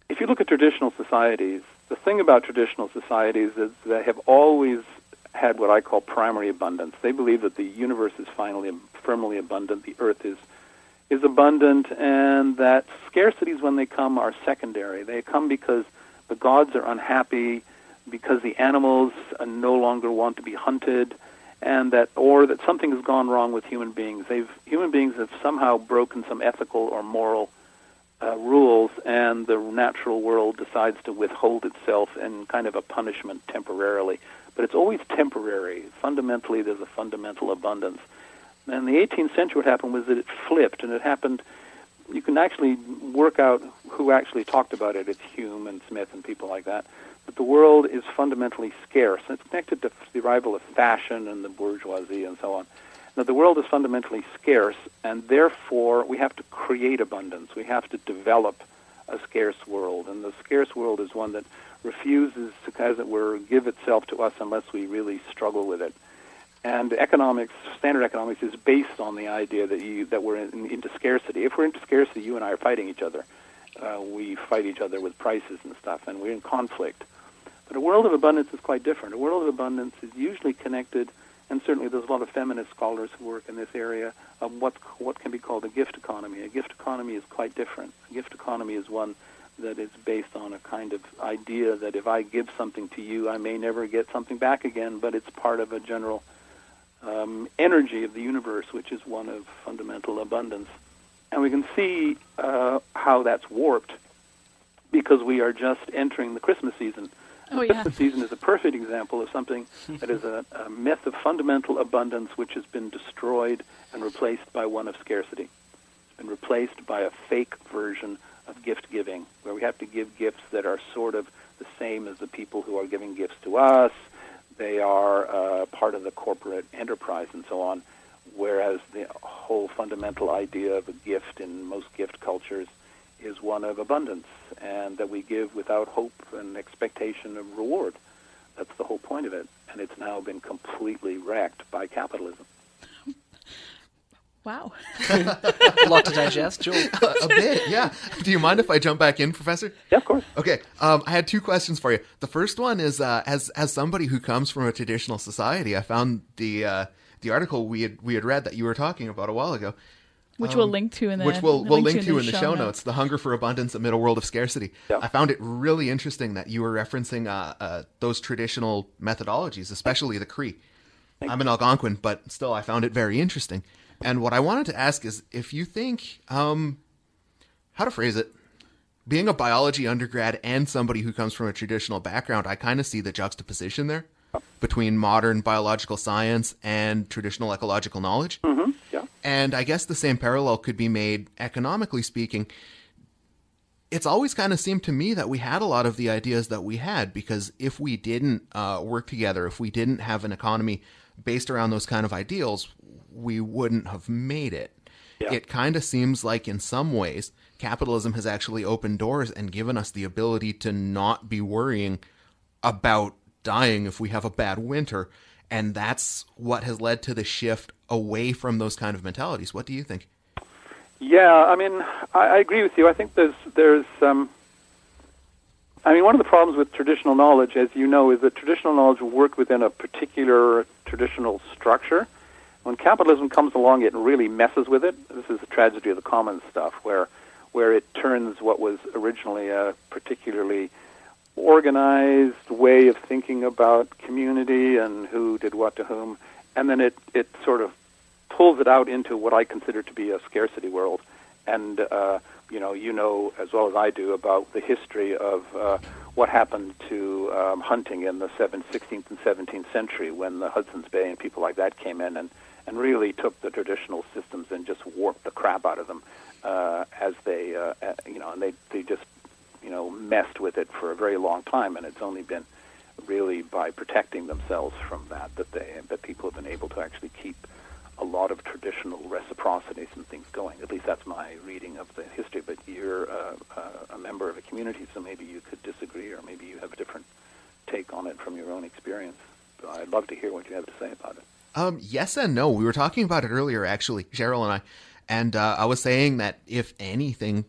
If you look at traditional societies, the thing about traditional societies is they have always had what I call primary abundance. They believe that the universe is firmly abundant, the earth is abundant, and that scarcities, when they come, are secondary. They come because the gods are unhappy, because the animals no longer want to be hunted, and that something has gone wrong with human beings. Human beings have somehow broken some ethical or moral rules, and the natural world decides to withhold itself in kind of a punishment temporarily. But it's always temporary. Fundamentally, there's a fundamental abundance. And in the 18th century, what happened was that it flipped, and it happened. You can actually work out who actually talked about it. It's Hume and Smith and people like that. But the world is fundamentally scarce. It's connected to the arrival of fashion and the bourgeoisie and so on. Now, the world is fundamentally scarce, and therefore we have to create abundance. We have to develop a scarce world, and the scarce world is one that refuses to, as it were, give itself to us unless we really struggle with it. And economics, standard economics, is based on the idea that we're into scarcity. If we're into scarcity, you and I are fighting each other. We fight each other with prices and stuff, and we're in conflict. But a world of abundance is quite different. A world of abundance is usually connected, and certainly there's a lot of feminist scholars who work in this area, of what can be called a gift economy. A gift economy is quite different. A gift economy is one that is based on a kind of idea that if I give something to you, I may never get something back again, but it's part of a general energy of the universe, which is one of fundamental abundance. And we can see how that's warped because we are just entering the Christmas season. Oh, yeah. Christmas season is a perfect example of something that is a myth of fundamental abundance which has been destroyed and replaced by one of scarcity. It's been replaced by a fake version of gift giving, where we have to give gifts that are sort of the same as the people who are giving gifts to us. They are part of the corporate enterprise and so on, whereas the whole fundamental idea of a gift in most gift cultures is one of abundance, and that we give without hope and expectation of reward. That's the whole point of it, and it's now been completely wrecked by capitalism. Wow. A lot to digest, Joel. A bit, yeah. Do you mind if I jump back in, Professor? Yeah, of course. Okay, I had two questions for you. The first one is, as somebody who comes from a traditional society, I found the article we had read that you were talking about a while ago. Which we'll link to in the which we'll link to in the show notes. The Hunger for Abundance Amid a World of Scarcity. Yeah. I found it really interesting that you were referencing those traditional methodologies, especially the Cree. I'm an Algonquin, but still I found it very interesting. And what I wanted to ask is if you think, how to phrase it, being a biology undergrad and somebody who comes from a traditional background, I kind of see the juxtaposition there between modern biological science and traditional ecological knowledge. Mm-hmm. Yeah. And I guess the same parallel could be made economically speaking. It's always kind of seemed to me that we had a lot of the ideas that we had, because if we didn't work together, if we didn't have an economy based around those kind of ideals, we wouldn't have made it. Yeah. It kind of seems like in some ways capitalism has actually opened doors and given us the ability to not be worrying about dying if we have a bad winter. And that's what has led to the shift away from those kind of mentalities. What do you think? Yeah, I mean, I agree with you. I think there's I mean, one of the problems with traditional knowledge, as you know, is that traditional knowledge will work within a particular traditional structure. When capitalism comes along, it really messes with it. This is the tragedy of the commons stuff, where it turns what was originally a particularly organized way of thinking about community and who did what to whom, and then it sort of pulls it out into what I consider to be a scarcity world. And you know as well as I do about the history of what happened to hunting in the 16th and 17th century, when the Hudson's Bay and people like that came in and really took the traditional systems and just warped the crap out of them as they and they just messed with it for a very long time. And it's only been really by protecting themselves from that people have been able to actually keep a lot of traditional reciprocities and things going. At least that's my reading of the history. But you're a member of a community, so maybe you could disagree, or maybe you have a different take on it from your own experience. But I'd love to hear what you have to say about it. Yes and no. We were talking about it earlier, actually, Cheryl and I. And I was saying that, if anything,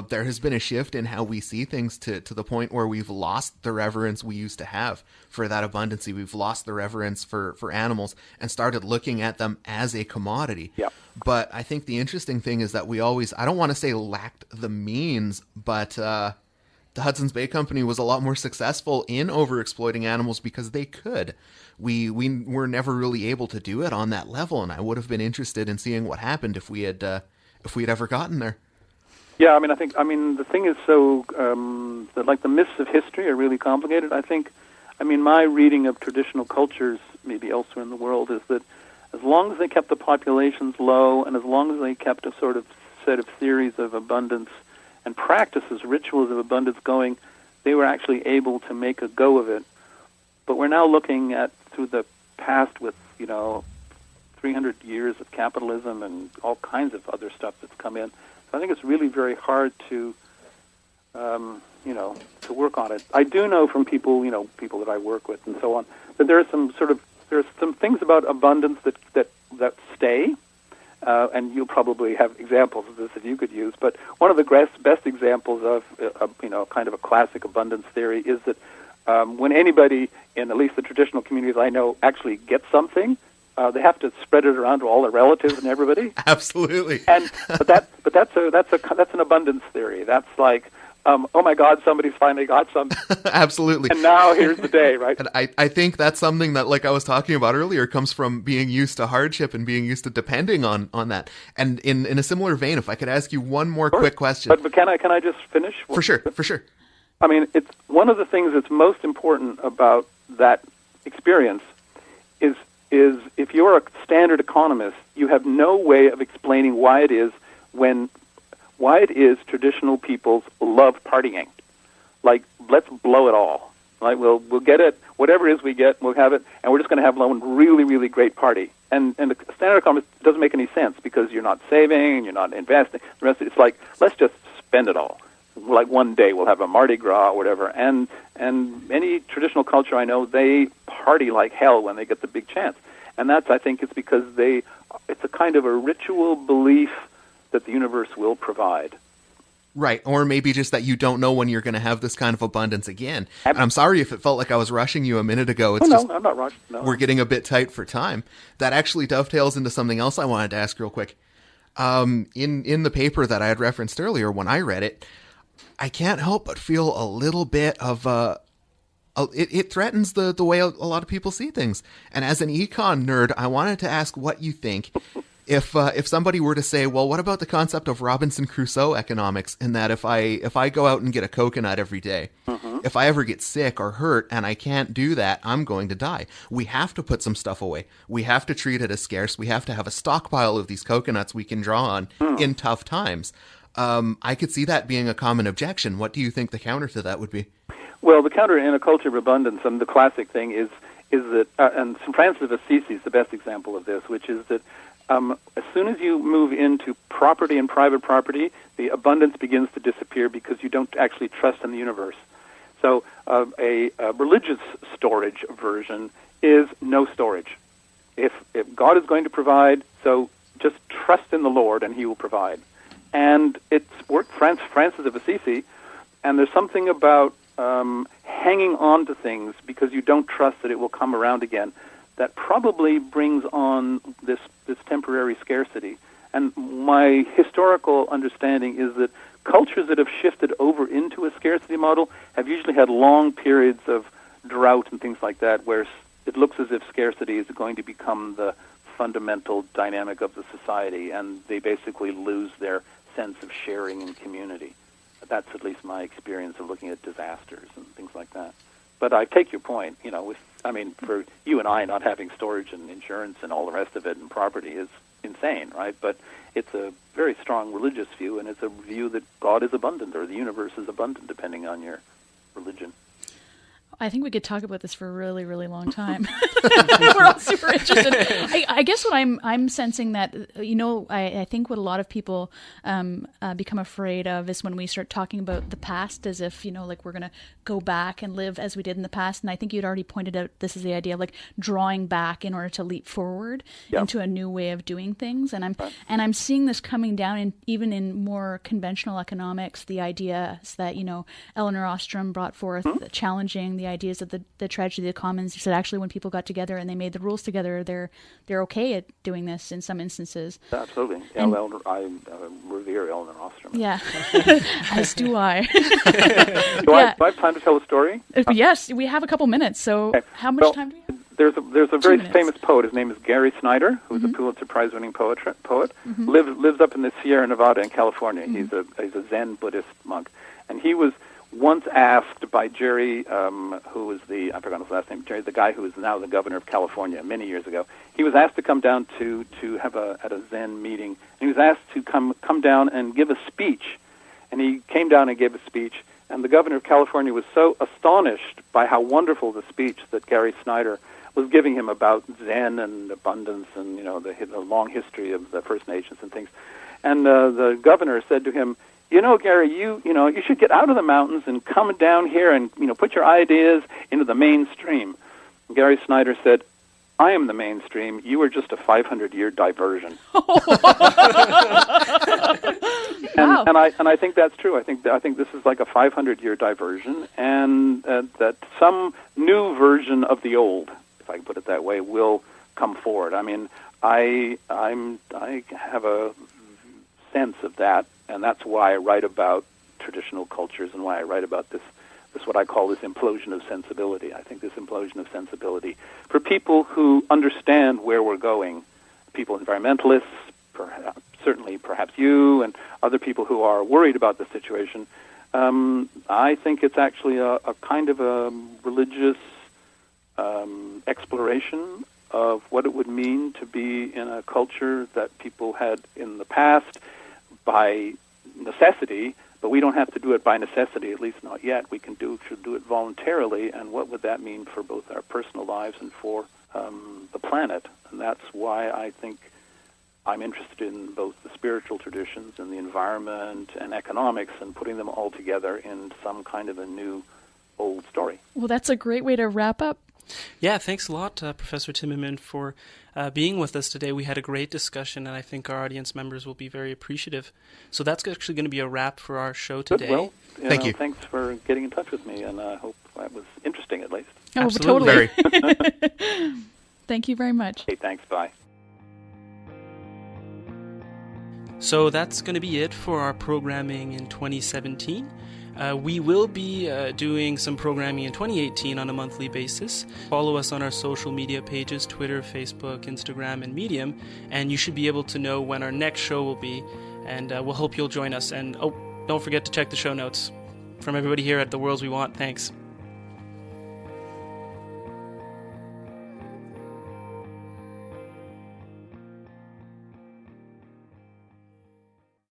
there has been a shift in how we see things to the point where we've lost the reverence we used to have for that abundancy. We've lost the reverence for animals and started looking at them as a commodity. Yeah. But I think the interesting thing is that we always, I don't want to say lacked the means, but the Hudson's Bay Company was a lot more successful in overexploiting animals because they could. We were never really able to do it on that level, and I would have been interested in seeing what happened if we had ever gotten there. Yeah, I mean, the thing is so that the myths of history are really complicated. My reading of traditional cultures, maybe elsewhere in the world, is that as long as they kept the populations low, and as long as they kept a sort of set of theories of abundance and practices, rituals of abundance going, they were actually able to make a go of it. But we're now looking at, through the past, with 300 years of capitalism and all kinds of other stuff that's come in. I think it's really very hard to work on it. I do know from people that I work with and so on, that there's some things about abundance that stay, and you'll probably have examples of this that you could use. But one of the best examples of kind of a classic abundance theory is that when anybody in at least the traditional communities I know actually gets something, they have to spread it around to all their relatives and everybody. Absolutely. But that's an abundance theory. That's like, oh my God, somebody's finally got something. Absolutely. And now here's the day, right? And I think that's something that, like I was talking about earlier, comes from being used to hardship and being used to depending on that. And in a similar vein, if I could ask you one more quick question. But can I just finish? For sure. I mean, it's one of the things that's most important about that experience is if you're a standard economist, you have no way of explaining why it is traditional peoples love partying. Like, let's blow it all. Like, we'll get it, whatever it is we get, we'll have it, and we're just going to have one really, really great party. And the standard economist doesn't make any sense because you're not saving, you're not investing. The rest, it's like, let's just spend it all. Like one day we'll have a Mardi Gras or whatever. And any traditional culture I know, they party like hell when they get the big chance. And that's, I think, it's because it's a kind of a ritual belief that the universe will provide. Right, or maybe just that you don't know when you're going to have this kind of abundance again. And I'm sorry if it felt like I was rushing you a minute ago. It's no, I'm not rushing. No. We're getting a bit tight for time. That actually dovetails into something else I wanted to ask real quick. In the paper that I had referenced earlier, when I read it, I can't help but feel a little bit of it threatens the way a lot of people see things. And as an econ nerd, I wanted to ask what you think if somebody were to say, well, what about the concept of Robinson Crusoe economics, in that if I go out and get a coconut every day, if I ever get sick or hurt and I can't do that, I'm going to die. We have to put some stuff away. We have to treat it as scarce. We have to have a stockpile of these coconuts we can draw on in tough times. I could see that being a common objection. What do you think the counter to that would be? Well, the counter in a culture of abundance, and the classic thing is that, and St. Francis of Assisi is the best example of this, which is that as soon as you move into property and private property, the abundance begins to disappear because you don't actually trust in the universe. So a religious storage version is no storage. If God is going to provide, so just trust in the Lord and He will provide. And it's worked Francis of Assisi, and there's something about hanging on to things because you don't trust that it will come around again that probably brings on this temporary scarcity. And my historical understanding is that cultures that have shifted over into a scarcity model have usually had long periods of drought and things like that, where it looks as if scarcity is going to become the fundamental dynamic of the society, and they basically lose their sense of sharing and community. That's at least my experience of looking at disasters and things like that. But I take your point. For you and I, not having storage and insurance and all the rest of it and property is insane, right? But it's a very strong religious view, and it's a view that God is abundant, or the universe is abundant, depending on your religion. I think we could talk about this for a really, really long time. We're all super interested. I guess what I'm sensing that, I think what a lot of people become afraid of is when we start talking about the past as if, like we're going to go back and live as we did in the past. And I think you'd already pointed out this is the idea of like drawing back in order to leap forward into a new way of doing things. And I'm seeing this coming down even in more conventional economics, the ideas that, Elinor Ostrom brought forth, challenging the ideas of the tragedy of the commons. He said actually when people got together and they made the rules together, they're okay at doing this in some instances. Absolutely. I revere Elinor Ostrom. Yeah, as do I. Do I have time to tell a story? Yes, we have a couple minutes, so okay. How much time do we have? There's a very famous poet. His name is Gary Snyder, who's a Pulitzer Prize-winning poet. Lives up in the Sierra Nevada in California. He's a Zen Buddhist monk, and he was once asked by Jerry, who was I forgot his last name, Jerry, the guy who is now the governor of California many years ago. He was asked to come down to have at a Zen meeting, and he was asked to come down and give a speech. And he came down and gave a speech, and the governor of California was so astonished by how wonderful the speech that Gary Snyder was giving him about Zen and abundance and the long history of the First Nations and things. And the governor said to him, Gary, you should get out of the mountains and come down here and put your ideas into the mainstream. And Gary Snyder said, I am the mainstream. You are just a 500-year diversion. And I think that's true. I think this is like a 500-year diversion, and that some new version of the old, if I can put it that way, will come forward. I mean, I have a sense of that, and that's why I write about traditional cultures and why I write about this what I call this implosion of sensibility. I think this implosion of sensibility for people who understand where we're going, people, environmentalists, perhaps you and other people who are worried about the situation, I think it's actually a kind of a religious exploration of what it would mean to be in a culture that people had in the past by necessity, but we don't have to do it by necessity, at least not yet. We should do it voluntarily, and what would that mean for both our personal lives and for the planet? And that's why I think I'm interested in both the spiritual traditions and the environment and economics and putting them all together in some kind of a new old story. Well, that's a great way to wrap up. Yeah, thanks a lot, Professor Timmerman, for being with us today. We had a great discussion, and I think our audience members will be very appreciative. So that's actually going to be a wrap for our show today. Good. Well, Thank you. Thanks for getting in touch with me, and I hope that was interesting at least. Oh, absolutely. Totally. Thank you very much. Okay, thanks. Bye. So that's going to be it for our programming in 2017. We will be doing some programming in 2018 on a monthly basis. Follow us on our social media pages, Twitter, Facebook, Instagram, and Medium, and you should be able to know when our next show will be, and we'll hope you'll join us. And don't forget to check the show notes. From everybody here at The Worlds We Want, thanks.